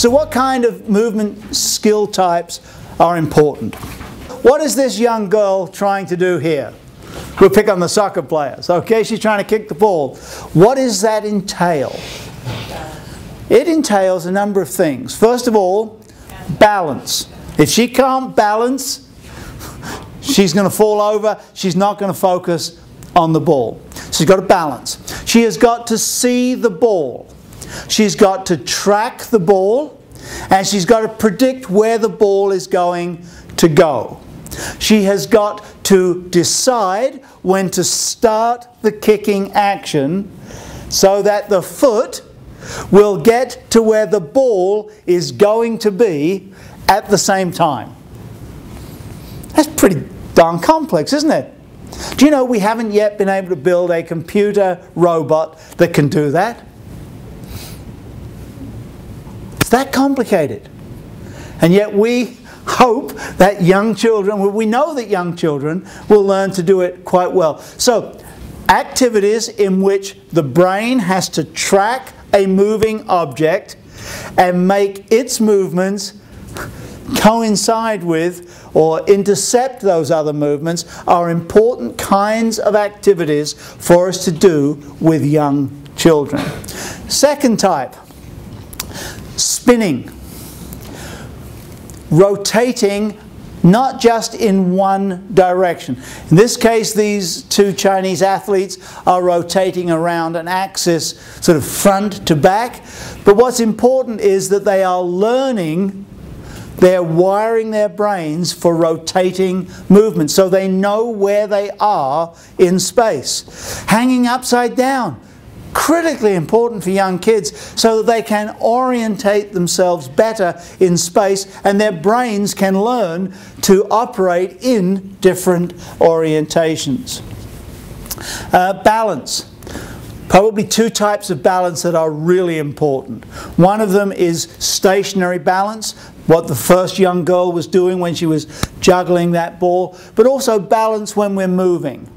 So what kind of movement skill types are important? What is this young girl trying to do here? We'll pick on the soccer players. Okay, she's trying to kick the ball. What does that entail? It entails a number of things. First of all, balance. If she can't balance, she's going to fall over. She's not going to focus on the ball. She's got to balance. She has got to see the ball. She's got to track the ball. And she's got to predict where the ball is going to go. She has got to decide when to start the kicking action so that the foot will get to where the ball is going to be at the same time. That's pretty darn complex, isn't it? Do you know we haven't yet been able to build a computer robot that can do that? It's that complicated. And yet we hope that young children, well, we know that young children will learn to do it quite well. So, activities in which the brain has to track a moving object and make its movements coincide with or intercept those other movements are important kinds of activities for us to do with young children. Second type, spinning. Rotating not just in one direction. In this case, these two Chinese athletes are rotating around an axis sort of front to back. But what's important is that they are learning, they're wiring their brains for rotating movement so they know where they are in space. Hanging upside down. Critically important for young kids so that they can orientate themselves better in space and their brains can learn to operate in different orientations. Balance. Probably two types of balance that are really important. One of them is stationary balance, what the first young girl was doing when she was juggling that ball, but also balance when we're moving.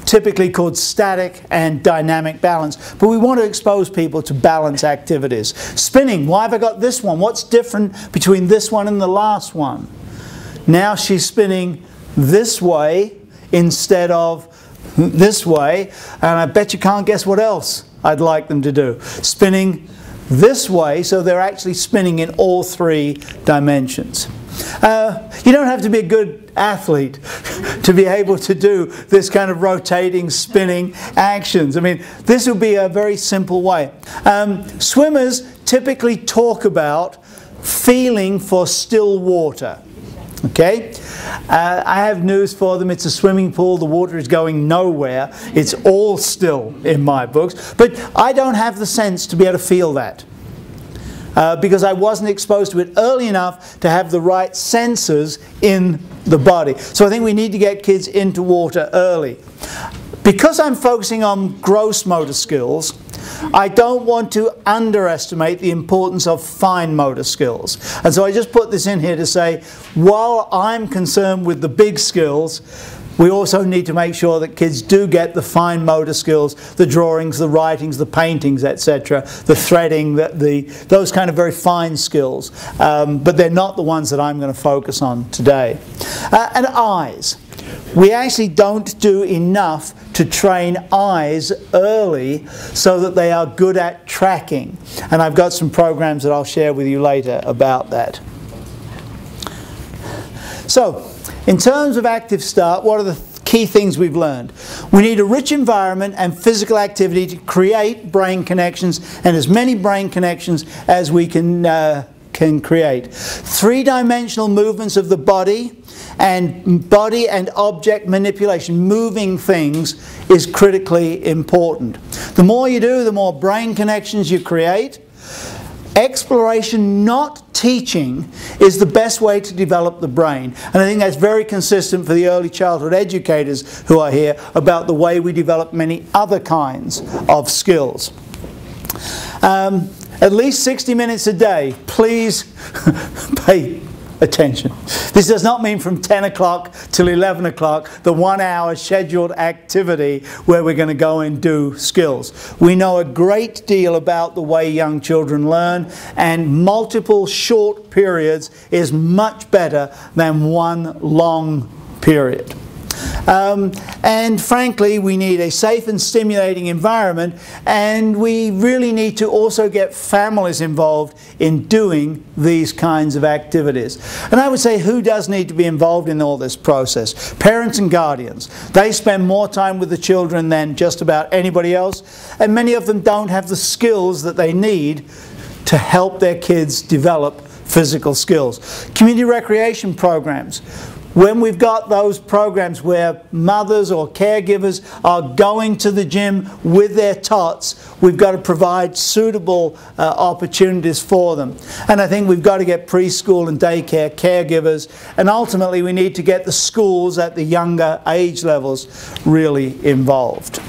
Typically called static and dynamic balance. But we want to expose people to balance activities. Spinning, why have I got this one? What's different between this one and the last one? Now she's spinning this way instead of this way, and I bet you can't guess what else I'd like them to do. Spinning this way, so they're actually spinning in all three dimensions. You don't have to be a good athlete to be able to do this kind of rotating, spinning actions. I mean, this would be a very simple way. Swimmers typically talk about feeling for still water. Okay? I have news for them. It's a swimming pool. The water is going nowhere. It's all still in my books. But I don't have the sense to be able to feel that. Because I wasn't exposed to it early enough to have the right sensors in the body. So I think we need to get kids into water early. Because I'm focusing on gross motor skills, I don't want to underestimate the importance of fine motor skills. And so I just put this in here to say, while I'm concerned with the big skills, we also need to make sure that kids do get the fine motor skills, the drawings, the writings, the paintings, etc., the threading, those kind of very fine skills. But they're not the ones that I'm going to focus on today. And eyes. We actually don't do enough to train eyes early so that they are good at tracking. And I've got some programs that I'll share with you later about that. So, in terms of Active Start, what are the key things we've learned? We need a rich environment and physical activity to create brain connections, and as many brain connections as we can create. Three-dimensional movements of the body and object manipulation, moving things, is critically important. The more you do, the more brain connections you create. Exploration, not teaching, is the best way to develop the brain. And I think that's very consistent for the early childhood educators who are here about the way we develop many other kinds of skills. At least 60 minutes a day. Please pay attention. This does not mean from 10 o'clock till 11 o'clock, the 1 hour scheduled activity where we're going to go and do skills. We know a great deal about the way young children learn, and multiple short periods is much better than one long period. And frankly, we need a safe and stimulating environment, and we really need to also get families involved in doing these kinds of activities. And I would say, who does need to be involved in all this process? Parents and guardians. They spend more time with the children than just about anybody else, and many of them don't have the skills that they need to help their kids develop physical skills. Community recreation programs. When we've got those programs where mothers or caregivers are going to the gym with their tots, we've got to provide suitable opportunities for them. And I think we've got to get preschool and daycare caregivers, and ultimately we need to get the schools at the younger age levels really involved.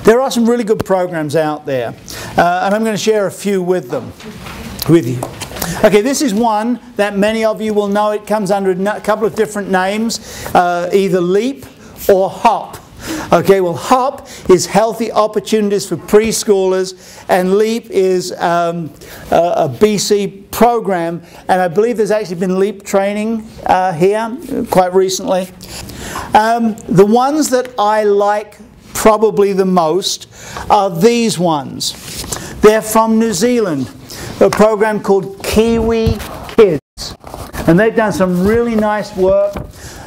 There are some really good programs out there, and I'm going to share a few with you. Okay, this is one that many of you will know. It comes under a couple of different names, either LEAP or HOP. Okay, well, HOP is Healthy Opportunities for Preschoolers, and LEAP is a BC program, and I believe there's actually been LEAP training here quite recently. The ones that I like probably the most are these ones. They're from New Zealand, a program called Kiwi Kids, and they've done some really nice work.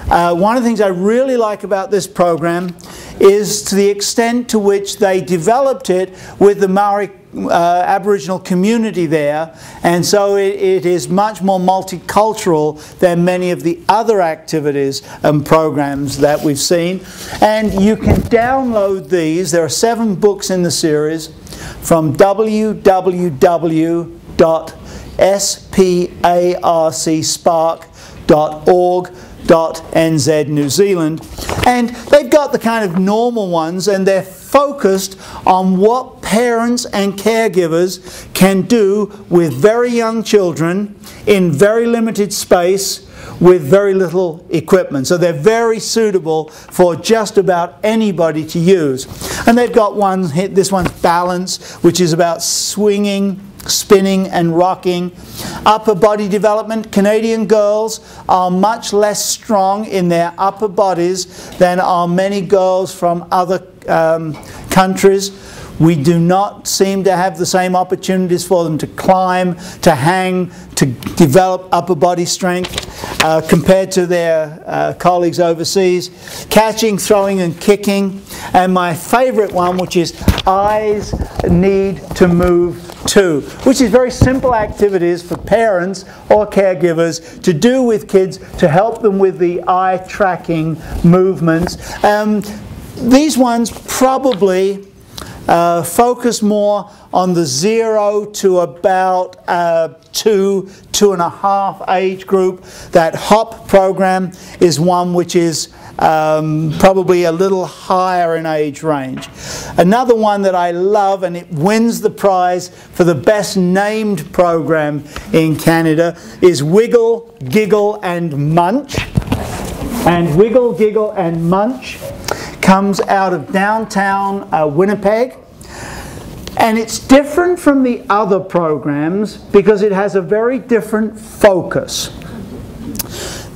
One of the things I really like about this program is to the extent to which they developed it with the Maori Aboriginal community there, and so it is much more multicultural than many of the other activities and programs that we've seen. And you can download these. There are 7 books in the series from www.sparcspark.org.nz New Zealand, and they've got the kind of normal ones, and they're focused on what parents and caregivers can do with very young children in very limited space with very little equipment. So they're very suitable for just about anybody to use. And they've got one, this one's balance, which is about swinging, spinning and rocking. Upper body development. Canadian girls are much less strong in their upper bodies than are many girls from other countries. We do not seem to have the same opportunities for them to climb, to hang, to develop upper body strength compared to their colleagues overseas. Catching, throwing and kicking. And my favourite one, which is eyes need to move too, which is very simple activities for parents or caregivers to do with kids to help them with the eye tracking movements. These ones probably focus more on the 0 to about 2.5 age group. That HOP program is one which is probably a little higher in age range. Another one that I love, and it wins the prize for the best named program in Canada, is Wiggle, Giggle and Munch. And Wiggle, Giggle and Munch comes out of downtown Winnipeg, and it's different from the other programs because it has a very different focus.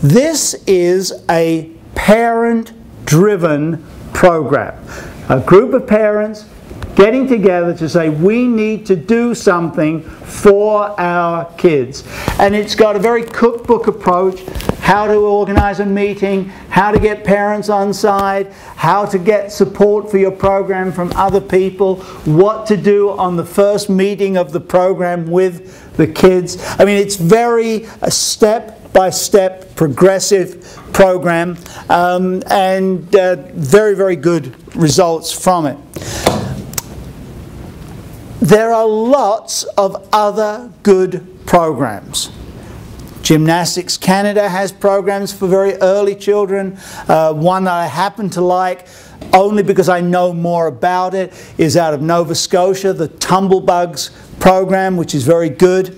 This is a parent-driven program. A group of parents getting together to say we need to do something for our kids. And it's got a very cookbook approach, how to organize a meeting, how to get parents on side, how to get support for your program from other people, what to do on the first meeting of the program with the kids. I mean, it's very a step-by-step progressive program, and very, very good results from it. There are lots of other good programs. Gymnastics Canada has programs for very early children. One that I happen to like, only because I know more about it, is out of Nova Scotia, the Tumblebugs program, which is very good.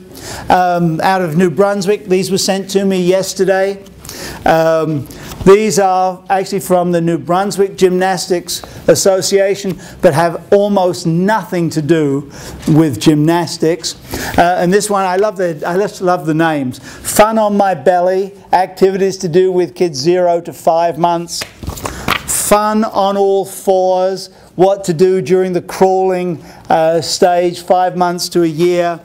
out of New Brunswick. These were sent to me yesterday. These are actually from the New Brunswick Gymnastics Association, but have almost nothing to do with gymnastics. And this one, I just love the names. Fun on my belly, activities to do with kids 0 to 5 months. Fun on all fours, what to do during the crawling stage, 5 months to a year.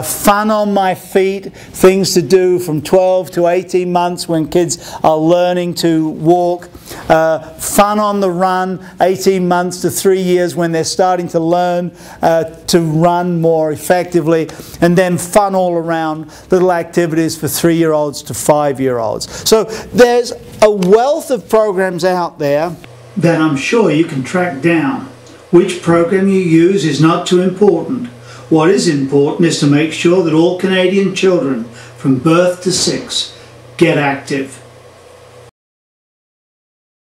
Fun on my feet, things to do from 12 to 18 months when kids are learning to walk. Fun on the run, 18 months to 3 years when they're starting to learn to run more effectively. And then fun all around, little activities for 3-year-olds to 5-year-olds. So there's a wealth of programs out there that I'm sure you can track down. Which program you use is not too important. What is important is to make sure that all Canadian children from birth to 6 get active.